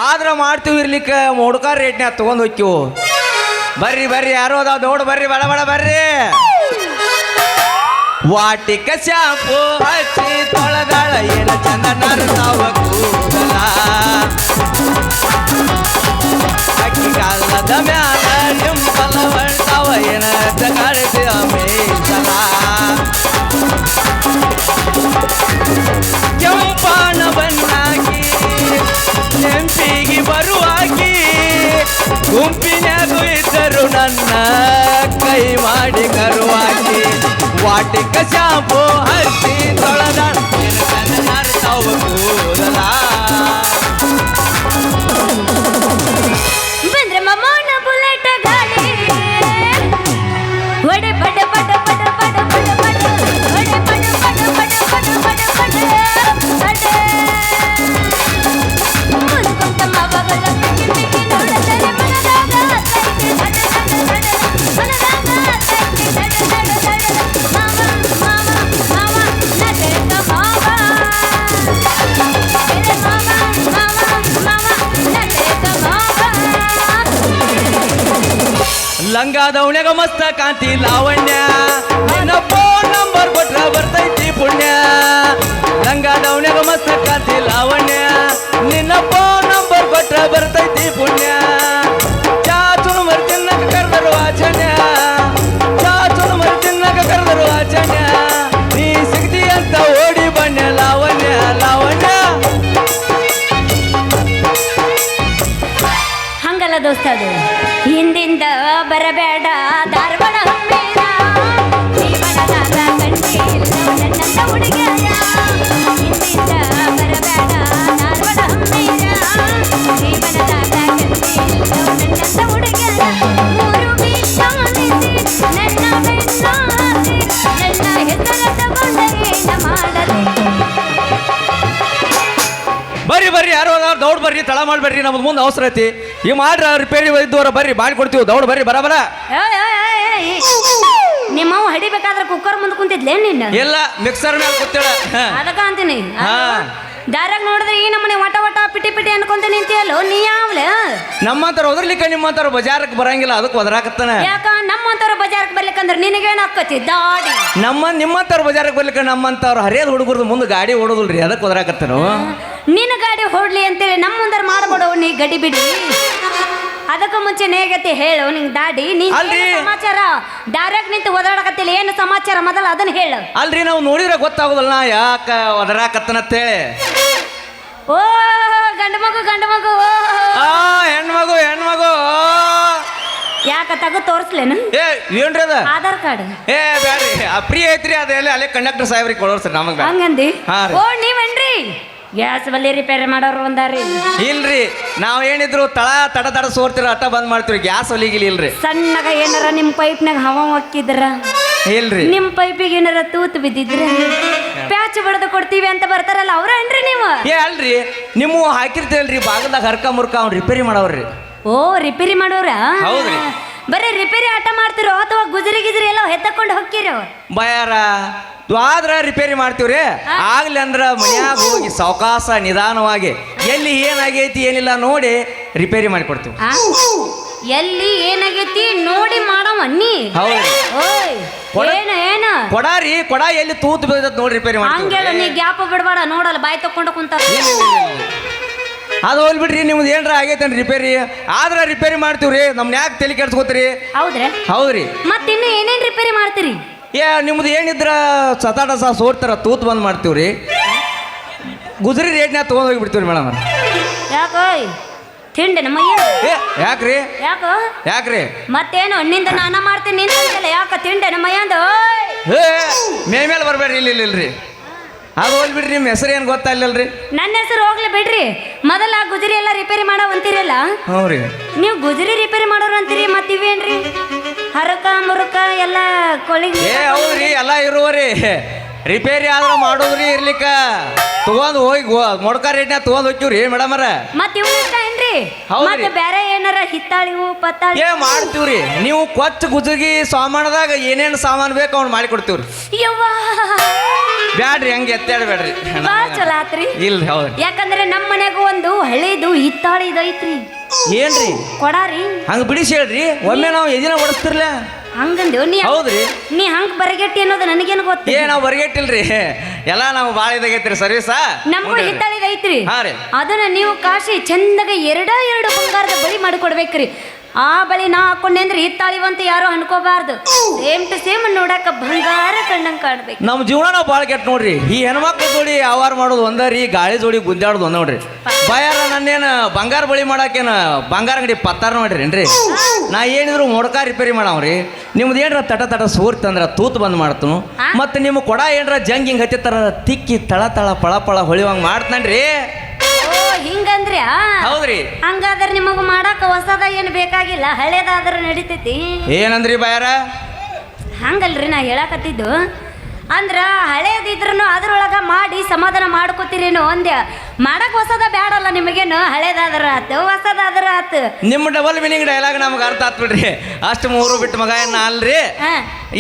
ಆದ್ರ ಮಾಡ್ತೀವಿ ಇರ್ಲಿಕ್ಕೆ ಮೊಡ್ಕಾರ್ ರೇಟ್ನ್ಯಾಗ ತಗೊಂಡ್ ಹೋಕ್ಕಿವು. ಬರ್ರಿ ಬರ್ರಿ ಯಾರು ಅದಾವ ದೌಡ್ ಬರ್ರಿ ಬಡ ಬಡ ಬರ್ರಿ. ವಾಟಿಕ ಶಾಂಪು ಹಚ್ಚಿ ತೊಳೆದಾಳ ಏನ ಚಂದ ನರ್ತಾವ ಕೂದಲ. ಅಕ್ಕಿ ಕಾಲದ ಮ್ಯಾಲ ನಿಂಬಲ ಹೊಂಟಾವ ಏನ ಕಾಣಿಸಿ ಮೀಸಲ. ಕೆಂಪಾನ ಬಣ್ಣಾಗಿ ನೆಂಪಿಗೆ ಬರುವಾಗಿ ಗುಂಪಿನ್ಯಾಗೂ ಇದ್ದರು ನನ್ನ ಕೈ ಮಾಡಿ ಕರುವಾಗಿ. ವಾಟಿಕ ಶಾಂಪು ಹಚ್ಚಿ ತೊಳೆದಾಳ ಏನ ಚಂದ ನರ್ತಾವ ಕೂದಲ. ಬಂದ್ರೆ ಮಮ್ಮನ ಬುಲೆಟ್ ಗಾಡಿ ಒಡೆ ಪಡ ಪಡ ಪಡ ಪಡ ಪಡ ಪಡ ಒಡೆ ಪಡ ಪಡ ಪಡ ಪಡ ಪಡ ಪಡ ಪಡ ಮುದುಕೊಂತ ಮಬಗಲ ಪಿಕ್ಕಿ ಪಿಕ್ಕಿ ನೋಡದರೆ ಮನದಾಗ ತೈತಿ ದಡ ದಡ ದಡ ಮನದಾಗ ತೈತಿ ದಡ ದಡ ದಡ ಮಾವ ಮಾವ ಮಾವ ನಟಕ ಮಾವ ಎಲೆ ಮಾವ ಮಾವ ಮಾವ ನಟಕ ಮಾವ. ಲಂಗಾದವನ್ಯಾಗ ಮಸ್ತ ಕಾಂತಿ ಲಾವಣ್ಯ ನಿನ್ನ ಫೋನ್ ನಂಬರ್ ಕೊಟ್ರ ಬರ್ತೈತಿ ಪುಣ್ಯ. ಲಂಗಾದವನ್ಯಾಗ ಮಸ್ತ ಕಾಂತಿ ಲಾವಣ್ಯ ನಿನ್ನ ಫೋನ್ ನಂಬರ್ ಕೊಟ್ರ ಬರ್ತೈತಿ ಪುಣ್ಯ. ಚಾಚುನು ಮರಿ ತಿನ್ನಕ ಕರೆದರು ಆಚನ್ಯ, ಚಾಚುನು ಮರಿ ತಿನ್ನಕ ಕರೆದರು ಆಚನ್ಯ. ನೀ ಸಿಗ್ತಿ ಅಂತ ಓಡಿ ಬಣ್ಣ ಲಾವಣ್ಯ ಲಾವಣ್ಯ. ಹಂಗಲ್ಲ ದೋಸ್ತ ಅದು ಹಿಂದಿಂದ ಬರಬೇಡ ಧಾರವಾಡ ಹಮ್ಮೇರ ಜೀವನದಾಗ ಕಂಡಿಲ್ಲ ನನ್ನಂತ ಹುಡುಗಿಯ. ಹಿಂದಿಂದ ಬರಬೇಡ ಧಾರವಾಡ ಹಮ್ಮೇರ ಜೀವನದಾಗ ಕಂಡಿಲ್ಲ ನನ್ನಂತ ಹುಡುಗಿಯ. ಮೂರು ಬೀಸಾನಿಸಿ ನನ್ನ ಬೆನ್ನಾಸಿ ನನ್ನ ಹೆಸರ ತಗೊಂಡ ಏನ ಮಾಡಲಿ. ಬರ್ರಿ ಬರ್ರಿ ಯಾರು ಅದಾರ ದೌಡ್ ಬರ್ರಿ ತಳ ಮಾಡ್ಬೇಡ್ರಿ ನಮ್ದು ಮುಂದೆ ಅವಸರ ಐತಿ. ಈ ಮಾಡ್ರ ರಿಪೇರಿ ಇದ್ದವರ ಬರ್ರಿ ಮಾಡಿ ಕೊಡ್ತೀವಿ ದೌಡ್ ಬರ್ರಿ ಬರ ಬರ. ನಿಮ್ಮವ್ ಹಡಿಬೇಕಾದ್ರೆ ಕುಕ್ಕರ್ ಮುಂದೆ ಕುಂತಿದ್ಲೇ ನಿನ್ನ ಎಲ್ಲ ಮಿಕ್ಸರ್ ಮೇಲೆ ಕೂತೇಳ. ಅದಕ್ಕ ಅಂತೀನಿ ಹಾ. ದಾರಾಗ ನೋಡಿದ್ರೆ ಈ ನಮ್ಮನೆ ವಟ ವಟ ಪಿಟಿ ಪಿಟಿ ಅನ್ಕೊಂತ ನಿಂತಿಯಲ್ಲೋ ನೀ ಯಾವ್ಲ. ನಮ್ಮಂತರ ಒದರ್ಲಿಕ್ಕೆ ನಿಮ್ಮಂತರ ಬಜಾರಕ್ಕೆ ಬರಂಗಿಲ್ಲ ಅದಕ್ಕೆ ಒದರಾಕತ್ತಾನ. ಯಾಕ ನಮ್ಮಂತವ್ರ ಬಜಾರ್ಕ್ ಬರ್ಲಿಕ್ಕಂದ್ರ ನಿನಗೇನ್ ಆಕ್ಕತಿ ದಾಡಿ. ನಿಮ್ಮಂತವ್ರ ಬಜಾರಕ್ಕೆ ಬರ್ಲಿಕ್ಕೆ ನಮ್ಮಂತವ್ರ ಹರಿಯದ ಹುಡುಗರ್ದು ಮುಂದೆ ಗಾಡಿ ಓಡೋದಿಲ್ರಿ ಅದಕ್ಕೆ ಒದರಾಕತ್ತಾನು. ನಿನ್ನ ಗಾಡಿ ಹೊಡ್ಲಿ ಅಂತೇಳಿ ನಮ್ಮ ಮುಂದರ ಮಾಡ್ಬಿಡು ನೀ ಗಡಿ ಬಿಡಿ. ಅದಕ್ಕೂ ಮುಂಚೆ ನೇಗತಿ ಹೇಳು ನಿಂಗ್ ದಾಡಿ ನೀ ಅಲ್ರಿ. ಸಮಾಚಾರ ದಾರ್ಯಾಗ ನಿಂತು ಓದಾಡಕತ್ತಿಲ್ಲ ಏನು ಸಮಾಚಾರ ಮೊದಲ ಅದನ್ನ ಹೇಳು. ಅಲ್ರಿ ನಾವು ನೋಡಿದ್ರೆ ಗೊತ್ತಾಗೋದಲ್ಲ ಯಾಕ ಒದರಾಕತ್ತನಂತೇಳಿ. ಓ ಗಂಡು ಮಗು ಗಂಡು ಮಗು ಓ. ಹೆಣ್ಮಗು ಹೆಣ್ಮಗು. ಯಾಕ ತಗೋ ತೋರಿಸ್ಲೇನು ಏನ್ರಿ ಅದ ಆಧಾರ್ ಕಾರ್ಡ್. ಬ್ಯಾಡ್ರಿ ಫ್ರೀ ಐತ್ರಿ ಅದೆಲ್ಲ ಅಲ್ಲೇ ಕಂಡಕ್ಟರ್ ಸಾಹೇಬ್ರಿಗೆ ಕೊಡೋರು ಸರ್ ನಮಗ. ಹಂಗಂದಿ. ಹಾ ರೀ. ಓ ನೀವೇನ್ರಿ ಗ್ಯಾಸ್ ಬಲ್ಲಿ ರಿಪೇರಿ ಮಾಡೋರು ಒಂದಾರಿ. ಇಲ್ರಿ ನಾವ್ ಏನಿದ್ರು ತಡ ತಡ ಸೋರ್ತಿರ ಅಟ್ಟ ಬಂದ್ ಮಾಡ್ತೀವಿ ಗ್ಯಾಸ್ ಒಲಿಗಿಲಿ ಇಲ್ರಿ. ಸಣ್ಣಗ ಏನಾರ ನಿಮ್ ಪೈಪ್ನಾಗ ಹವಾ ಹೊಕ್ಕಿದ್ರ ಇಲ್ರಿ ನಿಮ್ ಪೈಪಿಗೆ ಏನಾರ ತೂತು ಬಿದ್ದಿದ್ರ ಪ್ಯಾಚ್ ಬಡ್ದು ಕೊಡ್ತೀವಿ ಅಂತ ಬರ್ತಾರಲ್ಲ ಅವ್ರೇನ್ರಿ ನೀವು. ಅಲ್ರಿ ನಿಮ್ಮ ಹಾಕಿರ್ತೇವಲ್ರಿ ಬಾಗಲ್ದಾಗ ಹರ್ಕ ಮುರ್ಕ ಅವ್ನು ರಿಪೇರಿ ಮಾಡವ್ರಿ. ಓ ರಿಪೇರಿ ಮಾಡೋರ. ಹೌದ್ರಿ. ಬರೀ ರಿಪೇರಿ ಆಟ ಮಾಡ್ತಿರೋ ಅಥವಾ ಗುಜರಿ ಗಿಜರಿ ಎಲ್ಲ ಹೆತ್ತಕೊಂಡು ಹೊಕ್ಕಿರೋ. ಬಯಾರ ಆದ್ರ ರಿಪೇರಿ ಮಾಡ್ತೀವ್ರಿ. ಆಗ್ಲಿ ಅಂದ್ರ ಮನ್ಯಾಗ ಹೋಗಿ ಸಾವಕಾಶ ನಿಧಾನವಾಗಿ ಎಲ್ಲಿ ಏನಾಗೈತಿ ಏನಿಲ್ಲ ನೋಡಿ ರಿಪೇರಿ ಮಾಡಿ ಕೊಡ್ತೀವಿ. ಎಲ್ಲಿ ಏನಾಗೈತಿ ನೋಡಿ ಮಾಡವ ನೀ. ಹೌದ್ರಿ. ಓಯ್ ಏನು ಏನು ಕೊಡಾರಿ ಕೊಡ ಎಲ್ಲಿ ತೂತು ಬೀಳ್ತದ ನೋಡಿ ರಿಪೇರಿ ಹಂಗೇಳ ನೀ ಮಾಡ್ತೀವಿ. ಗ್ಯಾಪ್ ಬಿಡ್ಬೇಡ ನೋಡಲ್ಲ ಬಾಯಿ ತಕೊಂಡು ಕುಂತಾರ. ಅದು ಹೋಲ್ಬಿಡ್ರಿ ನಿಮ್ದು ಏನ್ರ ಆಗೈತೇನ್ರಿ ರಿಪೇರಿ ಆದ್ರ ರಿಪೇರಿ ಮಾಡ್ತೀವ್ರಿ. ನಮ್ನ ಯಾಕೆ ತಲೆ ಕೆಡ್ಸ್ಕೊತೀರಿ. ಹೌದ್ರಿ. ಹೌದ್ರಿ. ಮತ್ತಿನ್ನು ಏನೇನ್ ರಿಪೇರಿ ಮಾಡ್ತೀರಿ. ನಿಮ್ದು ಏನಿದ್ರ ಸತಾಟ ಸೋರ್ತಾರ ತೂತ್ ಬಂದ್ ಮಾಡ್ತೀವ್ರಿ. ಗುಜರಿ ರೇಟ್ನ್ಯಾಗ ತಗೊಂಡ್ ಹೋಗಿಬಿಡ್ತೀವ್ರಿ ಮೇಡಮ್. ಯಾಕೋ ತಿಂಡಿ ನಮ್ಮಯ್ಯ ಯಾಕ್ರಿ ಯಾಕೋ ಯಾಕ್ರಿ ಮತ್ತೇನು ನಿಂದ ನಾನ ಮಾಡ್ತೀನಿ ನಿಂದ ಯಾಕ ತಿಂಡೆ ನಮ್ಮಯ್ಯಂದು. ಮೇಲೆ ಬರ್ಬೇಡ್ರಿ ಇಲ್ರಿ ಅದು ಹೋಲ್ಬಿಡ್ರಿ. ನಿಮ್ಮ ಹೆಸರು ಏನು ಗೊತ್ತಾಗ್ಲಿಲ್ರಿ. ನನ್ನ ಹೆಸರು ಹೋಗ್ಲಿ ಬಿಡ್ರಿ. ಮೊದಲ ಗುಜರಿ ಎಲ್ಲ ರಿಪೇರಿ ಮಾಡೋ ಅಂತೀರಲ್ಲ ಹ್ಞೂ ರೀ. ನೀವು ಗುಜರಿ ರಿಪೇರಿ ಮಾಡೋರು ಅಂತೀರಿ. ಮತ್ ಇವೇನ್ರಿ ಹರಕ ಮುರುಕ ಎಲ್ಲ ಕೊಳಿಗೆ. ಹೌದ್ರಿ ಎಲ್ಲ ಇರುವರಿ ರಿಪೇರಿ ಆದ್ರ ಮಾಡೋದ್ರಿ ಇರ್ಲಿಕ್ಕ ತಗೊಂಡ್ ಹೋಗಿ ಮೊಡ್ಕ ರೇಟ್ನ್ಯಾಗ ತಗೊಂಡ್ ಹೋಗ್ತೀವ್ರಿ ಮೇಡಮರ. ಮತ್ ಇವನಷ್ಟ ಏನ್ರಿ ಹೌದ್ರಿ. ಮತ್ತೆ ಬೇರೆ ಏನಾರ ಹಿತ್ತಾಳಿವು ಪತ್ತಾಳಿ ಏ ಮಾಡ್ತೀವ್ರಿ ನೀವು ಕೊಚ್ಚ ಗುಜಗಿ ಸಾಮಾನದಾಗ ಏನೇನು ಸಾಮಾನು ಬೇಕು ಅವ್ನು ಮಾಡಿ ಕೊಡ್ತೀವ್ರಿ ಯವ್ವಾ ಬ್ಯಾಡ್ರಿ ಹಂಗೆ ಎತ್ತಾಡ್ಬೇಡ್ರಿ ಬಾಳ ಚಲೋ ಆತ್ರಿ. ಇಲ್ರಿ ಹೌದ್ರಿ ಯಾಕಂದ್ರೆ ನಮ್ಮ ಮನ್ಯಾಗ ಒಂದು ಹಳೇದು ಹಿತ್ತಾಳಿ ಇದೈತ್ರಿ ಏನ್ರಿ ಕೊಡಾರಿ ಹಂಗ ಬಿಡಿಸಿ ಹೇಳ್ರಿ ಒಮ್ಮೆ ನಾವು ಎದಿನ ಹೊಡಸ್ತಿರ್ಲ ಹಂಗಂದೇವ್ ಹೌದ್ರಿ ನೀ ಹಂಗ ಬರಗೆಟ್ಟಿ ಅನ್ನೋದು ನನಗೇನು ಗೊತ್ತ. ಏ ನಾವು ಹೊರಗೆಟ್ಟಿಲ್ರಿ ಎಲ್ಲ ನಾವು ಭಾಳ ಇದಾಗೈತ್ರಿ ಸರ್ವಿಸ ನಮಗೂ ಹಿತ್ತಾಳಿದ ಐತ್ರಿ. ಹಾ ರೀ ಅದನ್ನ ನೀವು ಕಾಶಿ ಚಂದಾಗ ಎರಡು ಬಂಗಾರದ ಬಳಿ ಮಾಡಿಕೊಡ್ಬೇಕ್ರಿ. ಆ ಬಳಿ ನಾ ಹಾಕೊಂಡೆ ಅಂದ್ರೆ ಹಿತ್ತಾಳಿವಂತ ಯಾರು ಅನ್ಕೋಬಾರ್ದು. ಸೇಮ್ ಟು ಸೇಮ್ ನೋಡಾಕ ಬಂಗಾರ ಕಣ್ಣಂಗ್ ಕಾಣ್ಬೇಕು. ನಮ್ಮ ಜೀವನ ನಾವು ಭಾಳ ಕೆಟ್ಟ ನೋಡ್ರಿ. ಈ ಹೆಣ್ಮಕ್ಳು ಜೋಡಿ ವ್ಯವಹಾರ ಮಾಡೋದು ಒಂದರಿ, ಗಾಳಿ ಜೋಡಿ ಗುದ್ದಾಡೋದು ಒಂದ ನೋಡ್ರಿ. ಬಾಯಾರ ನನ್ನೇನು ಬಂಗಾರ ಬಳಿ ಮಾಡಾಕೇನು ಬಂಗಾರ ಅಂಗಡಿ ಪತ್ತಾರ ನೋಡ್ರಿ ನಾ ಏನಿದ್ರು ಮೊಡ್ಕ ರಿಪೇರಿ ಮಾಡವ್ರಿ. ನಿಮ್ದು ಏನ್ರ ತಟ ಸೋರ್ತಂದ್ರ ತೂತ್ ಬಂದ್ ಮಾಡ್ತನು. ಮತ್ತೆ ನಿಮ್ಮ ಕೊಡ ಏನ್ರ ಜಂಗ್ ಹಿಂಗ್ ಹತ್ತಿತ್ತಾರ ತಿಕ್ಕಿ ತಳ ಪಳ ಹೊಳಿವಂಗ್ ಮಾಡ್ತಾನ್ರಿ. ಓ ಹಿಂಗಂದ್ರಿ ಹೌದ್ರಿ. ಹಂಗಾದ್ರೆ ನಿಮಗ ಮಾಡಾಕ ಹೊಸದ ಏನು ಬೇಕಾಗಿಲ್ಲ, ಹಳೇದಾದ್ರ ನಡಿತೈತಿ. ಏನಂದ್ರಿ ಬಾಯಾರ? ಹಂಗಲ್ರಿ ನಾ ಹೇಳಕತ್ತಿದ್ದು. ಅಂದ್ರ ಹಳೇದಿದ್ರು ಅದ್ರೊಳಗ ಮಾಡಿ ಸಮಾಧಾನ ಮಾಡ್ಕೋತೀರೇನು ಅಂದ್ಯ. ಮಾಡಕ್ ಹೊಸದ ಬ್ಯಾಡಲ್ಲ ನಿಮಗೇನು, ಹಳೇದಾದ್ರ ಆತು ಹೊಸದಾದ್ರ ಆತು. ನಿಮ್ಮ ಡಬಲ್ ಮೀನಿಂಗ್ ಡೈಲಾಗ್ ನಮ್ಗೆ ಅರ್ಥ ಆತ್ ಬಿಡ್ರಿ. ಅಷ್ಟು ಮೂರು ಬಿಟ್ಟು ಮಗ ಏನ ಅಲ್ರಿ.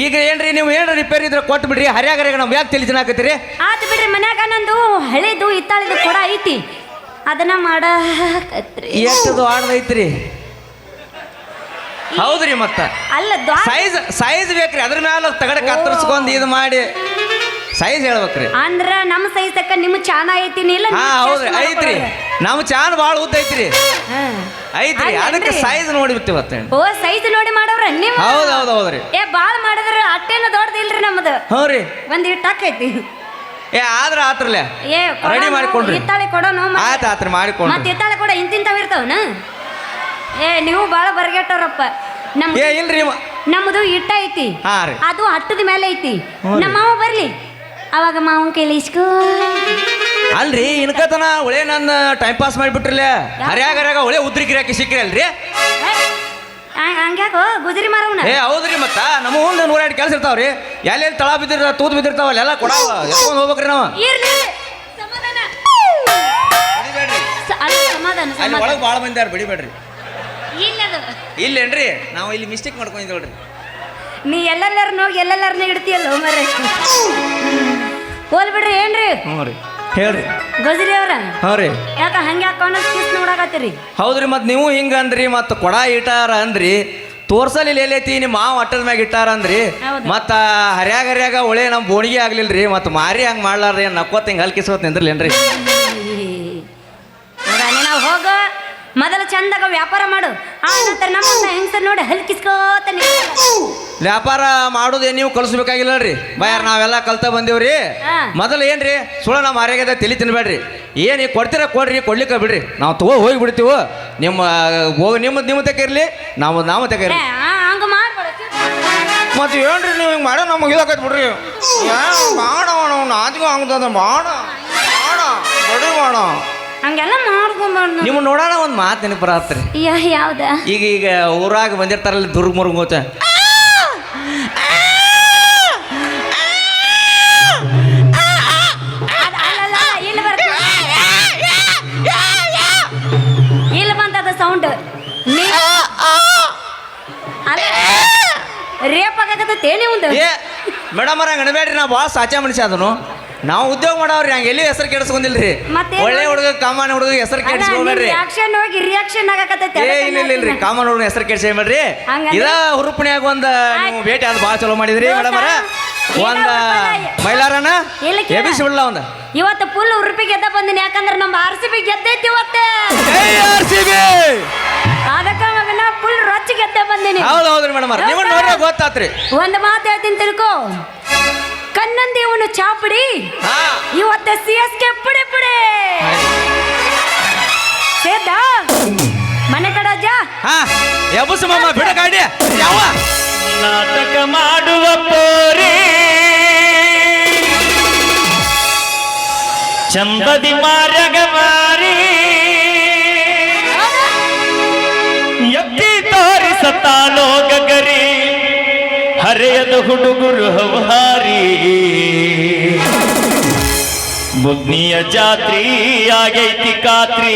ಈಗ ಏನ್ರಿ ನೀವು ಏನ್ರ ರಿಪೇರಿ ಇದ್ರೆ ಕೊಟ್ಟು ಬಿಡ್ರಿ. ಹರ್ಯಾಗರ್ಯಾಗ ನಾವು ಯಾಕೆ ತಲೆ ತಿನ್ನಾಕತ್ತೀರಿ? ಆತು ಬಿಡ್ರಿ. ಮನ್ಯಾಗ ನಂದು ಹಳೇದು ಹಿತ್ತಾಳಿದು ಕೊಡ ಐತಿ, ಅದನ್ನ ಮಾಡಕತ್ರಿ. ಎಷ್ಟದು ಆಡ್ದೈತ್ರಿ? ಹೌದ್ರಿ. ಮತ್ತ ಅಲ್ಲ ಸೈಜ್ ಬೇಕ್ರಿ. ಅದ್ರ ಮ್ಯಾಲ ತಗಡ ಕತ್ತರಿಸ್ಕೊಂಡ್ ಇದು ಮಾಡಿ ಸೈಜ್ ಹೇಳ್ಬೇಕ್ರಿ. ಅಂದ್ರ ನಮ್ಮ ಸೈಜ್ ತಕ್ಕ ನಿಮ್ ಚಾನ ಐತಿನಿ ಇಲ್ಲ? ಹಾ ಹೌದ್ರಿ ಐತ್ರಿ. ನಮ್ಮ ಚಾನ್ ಭಾಳ ಉದ್ದ ಐತ್ರಿ. ಐತ್ರಿ ಅದಕ್ಕೆ ಸೈಜ್ ನೋಡಿ ಬಿಟ್ಟಿವತ್ತ. ಓ ಸೈಜ್ ನೋಡಿ ಮಾಡವ್ರ ನೀವು? ಹೌದ್ರಿ. ಏ ಬಾಳ್ ಮಾಡಿದ್ರ ಅಟ್ಟೇನ ದೊಡ್ಡದಿಲ್ರಿ ನಮ್ದು. ಹ್ಞೂ ರೀ. ಒಂದ್ ಇಟ್ಟು ಆಕೈತಿ. ಏ ಆದ್ರ ಆತ್ರಲ್ಲ ಏ ರೆಡಿ ಮಾಡಿಕೊಂಡ್ರಿ. ಹಿತ್ತಾಳಿ ಕೊಡೋನು ಆತ್ರಿ ಮಾಡಿಕೊಂಡ್ರಿ. ಮತ್ತೆ ಹಿತ್ತಾಳಿ ಕೊಡ ಇಂತಿಂತಾವ ಇರ್ತಾವನ? ಏ ನೀವು ಬಾಳ ಬರ್ಗೆಟ್ಟವ್ರಪ್ಪ. ಏ ಇಲ್ರಿ ನಮ್ದು ಇಟ್ಟ ಐತಿ. ಹಾ ರೀ. ಅದು ಹಟ್ಟದ ಮೇಲೆ ಐತಿ. ನಮ್ಮ ಮಾವ ಬರ್ಲಿ ಅವಾಗ ಮಾವನ್ ಕೈಲಿ ಇಸ್ಕೋ. ಅಲ್ರಿ ಇನ್ಕತನ ಒಳ್ಳೆ ನನ್ನ ಟೈಮ್ ಪಾಸ್ ಮಾಡಿಬಿಟ್ರಲ್ಲ. ಹರ್ಯಾಗರ್ಯಾಗ ಒಳ್ಳೆ ಉದ್ರಿಕಿರಾಕಿ ಸಿಕ್ಕ್ರಿ ಅಲ್ರಿ. ಹಂಗ್ಯಾಕೋ ಗುಜರಿ ಮಾರವ್ನ? ಏ ಹೌದ್ರಿ. ಮತ್ತ ನಮ್ಮ ಒಂದು 102 ಕೆಲಸ ಇರ್ತಾವ್ರಿ. ಎಲ್ಲೆಲ್ಲಿ ತಳ ಬಿದ್ದಿರ ತೂತ್ ಬಿದ್ದಿರ್ತಾವಲ್ಲ ಎಲ್ಲ ಕೊಡ ಎತ್ಕೊಂಡ್ ಹೋಗ್ಬೇಕ್ರಿ ನಾವು. ಸಮಾಧಾನ ಅಲ್ಲಿ ಒಳಗೆ ಭಾಳ ಮಂದಿ ಯಾರು ಬಿಡಿಬೇಡ್ರಿ. ಇಲ್ಲದು ಇಲ್ಲೇನ್ರಿ ನಾವು ಇಲ್ಲಿ ಮಿಸ್ಟೇಕ್ ಮಾಡ್ಕೊಂಡಿದ್ವಿ ನೋಡ್ರಿ. ನೀ ಎಲ್ಲೆಲ್ಲಾರು ಹೋಗಿ ಎಲ್ಲೆಲ್ಲಾರನ್ನ ಇಡ್ತೀಯಲ್ಲ ಮರ. ಹೋಲ್ ಬಿಡ್ರಿ. ಏನ್ರಿ? ಹ್ಞೂ ರೀ ಹೇಳ್ರಿ ಗಜರಿ ಅವ್ರ. ಹ್ಞೂ ರೀ. ಯಾಕ ಹಂಗೆ ಹಾಕೊಂಡು ಕಿಸ್ ನೋಡಾಕತ್ತೀರಿ? ಹೌದ್ರಿ. ಮತ್ತೆ ನೀವು ಹಿಂಗ ಅಂದ್ರಿ. ಮತ್ತೆ ಕೊಡ ಇಟ್ಟಾರ ಅಂದ್ರಿ. ತೋರ್ಸಲ್ಲಿ ಎಲ್ಲೈತಿ ನಿಮ್ಮ ಮಾವ ಅಟ್ಟದ ಮ್ಯಾಗ ಇಟ್ಟಾರ ಅಂದ್ರಿ. ಮತ್ತ ಹರ್ಯಾಗ ಒಳ್ಳೆ ನಮ್ಮ ಬೋಣಿಗೆ ಆಗ್ಲಿಲ್ರಿ. ಮತ್ತೆ ಮಾರಿ ಹಂಗೆ ಮಾಡ್ಲಾರ್ರಿ ನಕ್ಕೋತ್ ಹಿಂಗೆ ಹಲ್ಕಿಸ್ಕೋತ್ ನಿಂದ್ರಲ್ಲೇನ್ರಿ? ನಾವು ಹೋಗ ಮೊದಲು ಚಂದಾಗ ವ್ಯಾಪಾರ ಮಾಡು, ಆ ನಂತರ ನಮ್ಮ ಹೆಂಗಸರ್ ನೋಡಿ ಹಲ್ಕಿಸ್ಕೋತ. ವ್ಯಾಪಾರ ಮಾಡೋದೇ ನೀವು ಕಲಿಸ್ಬೇಕಾಗಿಲ್ಲರಿ. ಬಾಯಾರ ನಾವೆಲ್ಲ ಕಲ್ತ ಬಂದೇವ್ರಿ. ಮೊದಲು ಏನ್ರಿ ಸುಳ್ಳ ನಮ್ಮ ಆರೋಗ್ಯದ ತಲೆ ತಿನ್ಬೇಡ್ರಿ. ಏನು ಈಗ ಕೊಡ್ತೀರ ಕೊಡ್ರಿ, ಕೊಡ್ಲಿಕ್ಕೆ ಬಿಡ್ರಿ. ನಾವು ಹೋಗಿ ಬಿಡ್ತೀವಿ. ನಿಮ್ಮ ತೆಗಿರ್ಲಿ, ನಾವು ತೆಗಿರ್ಲಿ. ಹಂಗ ಮಾಡ್ಬೇಡ. ಮತ್ತೆ ಏನ್ರಿ ನೀವು ಹಿಂಗೆ ಮಾಡೋ ನಮಗೆ ಇದಾಕೈತೆ ಬಿಡ್ರಿ. ಬಾಣ ನಾಚಿಗೂ ಹಂಗದ ಬಾಣ ಬಡಿ ಬಾಣ ಹಂಗೆಲ್ಲ ಮಾಡ್ಕೊಂಬಾರ್ದು. ನಿಮ್ಮ ನೋಡೋಣ ಒಂದು ಮಾತು ನೆನಪು ಬರತ್ರಿ. ಯಾವ್ದ? ಈಗ ಊರಾಗ ಬಂದಿರ್ತಾರಲ್ಲ ದುರ್ಗ ಮುರುಗೋತ. ಇಲ್ಲ ಬಂತದ ಸೌಂಡ್. ರೇಪ್ ಆಗಕತ್ತೇನೆ ಒಂದು. ಏ ಮೇಡಮ್ ಅವ್ರ ಹಂಗೆ ಅನ್ಬೇಡ್ರಿ. ನಾವು ಭಾಳ ಸಾಚಾ ಮನುಷ್ಯ ಅದನು. ನಾವು ಉದ್ಯೋಗ ಮಾಡವ್ರಿ. ಹಂಗೆ ಎಲ್ಲಿ ಹೆಸರು ಕೆಡಿಸ್ಕೊಂಡಿಲ್ರಿ. ಒಳ್ಳೆ ಹುಡುಗ ಕಾಮನ್ ಹುಡುಗ ಹೆಸರು ಕೆಡಿಸ್ಕೊಬೇಡ್ರಿ. ರಿಯಾಕ್ಷನ್ ಆಗಕತ್ತೈತಿ. ಇಲ್ರಿ ಕಾಮನ್ ಹುಡುಗ ಹೆಸರು ಕೆಡಿಸ್ಬೇಡ್ರಿ. ಇದ ಹುರುಪಣಿಯಾಗ ಒಂದು ನೀವು ಭೇಟಿ ಅದು ಭಾಳ ಚಲೋ ಮಾಡಿದ್ರಿ ಮೇಡಮ್ ಅವ್ರ. ಒಂದ ಮೈಲಾರನ ಎಬಿಸಿ ಬಿಡ್ಲ ಒಂದ. ಇವತ್ತು ಫುಲ್ ಉರುಪಿ ಗೆದ್ದ ಬಂದಿನಿ. ಯಾಕಂದ್ರೆ ನಮ್ಮ RCB ಗೆದ್ದೈತಿ ಇವತ್ತು. ಅದಕ್ಕ ಫುಲ್ ರೊಚ್ಚ ಗೆದ್ದ ಬಂದಿನಿ. ಹೌದ್ರಿ ಮೇಡಮ್ ಅವ್ರ. ನೀವು ನೋಡ್ರೆ ಗೊತ್ತಾತ್ರಿ. ಒಂದು ಮಾತು ಹೇಳ್ತೀನಿ ತಿಳ್ಕೊ. ಕಣ್ಣಂದಿ ಇವನು ಚಾಪಡಿ, ಇವತ್ತ CSK ಪುಡಿ ಪುಡಿ. ಸೇದಾ ಮನೆ ಕಡ ಜಾ. ಎಬಸು ಮಾಮ ಬಿಡ ಗಾಡಿ. ಯಾವ ನಾಟಕ ಮಾಡುವ ಪೋರಿ ಚಂದದಿ ಮಾರ್ಯಗ ಮಾರಿ ಎತ್ತಿ ತೋರಿಸತಾಳೋ ಗಗರಿ ಹರೆಯದ ಹುಡುಗರು ಹವಹಾರಿ ಬುಗ್ನಿಯ ಜಾತ್ರಿ ಆಗೈತಿ ಖಾತ್ರಿ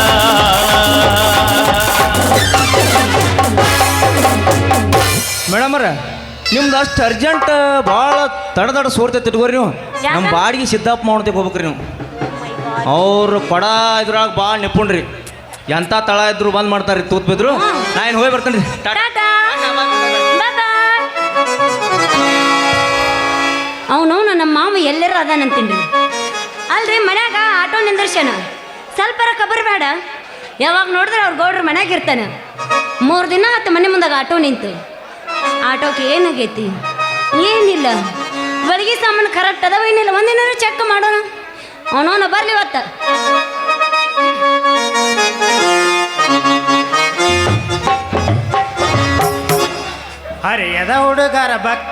ನಿಮ್ದು ಅಷ್ಟು ಅರ್ಜೆಂಟ್ ಭಾಳ ತಡ ಸೋರ್ತೈತೆ ಇಟ್ಕೋರಿ ನೀವು ಯಾಕ? ನಮ್ಮ ಬಾಡಿಗೆ ಸಿದ್ದಪ್ಪ ಮಾಡೋದಕ್ಕೆ ಹೋಗ್ಬೇಕ್ರಿ ನೀವು ಅವ್ರು ಕೊಡ ಇದ್ರಾಗ ಭಾಳ ನಿಪುಣ್ರಿ ಎಂಥ ತಳ ಇದ್ರು ಬಂದ್ ಮಾಡ್ತಾರ್ರಿ ತೂತ್ ಬಿದ್ರು ನಾ ಏನು ಹೋಗಿ ಬರ್ತೇನೆ ರೀ ಟಾಟಾ ಅವನವನು ನಮ್ಮ ಮಾವ ಎಲ್ಲರೂ ಅದಾನಂತೀನ್ರಿ ಅಲ್ರಿ ಮನ್ಯಾಗ ಆಟೋ ನಿಂದರ್ಶನ ಸ್ವಲ್ಪರ ಖಬರ್ ಬೇಡ ಯಾವಾಗ ನೋಡಿದ್ರೆ ಅವ್ರ ಗೌಡ್ರ ಮನ್ಯಾಗ ಇರ್ತಾನೆ 3 ದಿನ ಆತ ಮನೆ ಮುಂದಾಗ ಆಟೋ ನಿಂತು ಆಟೋಕ್ಕೆ ಏನಾಗೈತಿ ಏನಿಲ್ಲ ಬೆಳಗ್ಗೆ ಸಾಮಾನು ಕರೆಕ್ಟ್ ಅದಾವ ಏನಿಲ್ಲ ಒಂದಿನ ಚೆಕ್ ಮಾಡೋಣ ಅವನವನ ಬರ್ಲಿ ಇವತ್ತ ಹರಿಯದ ಹುಡುಗರ ಭಕ್ತ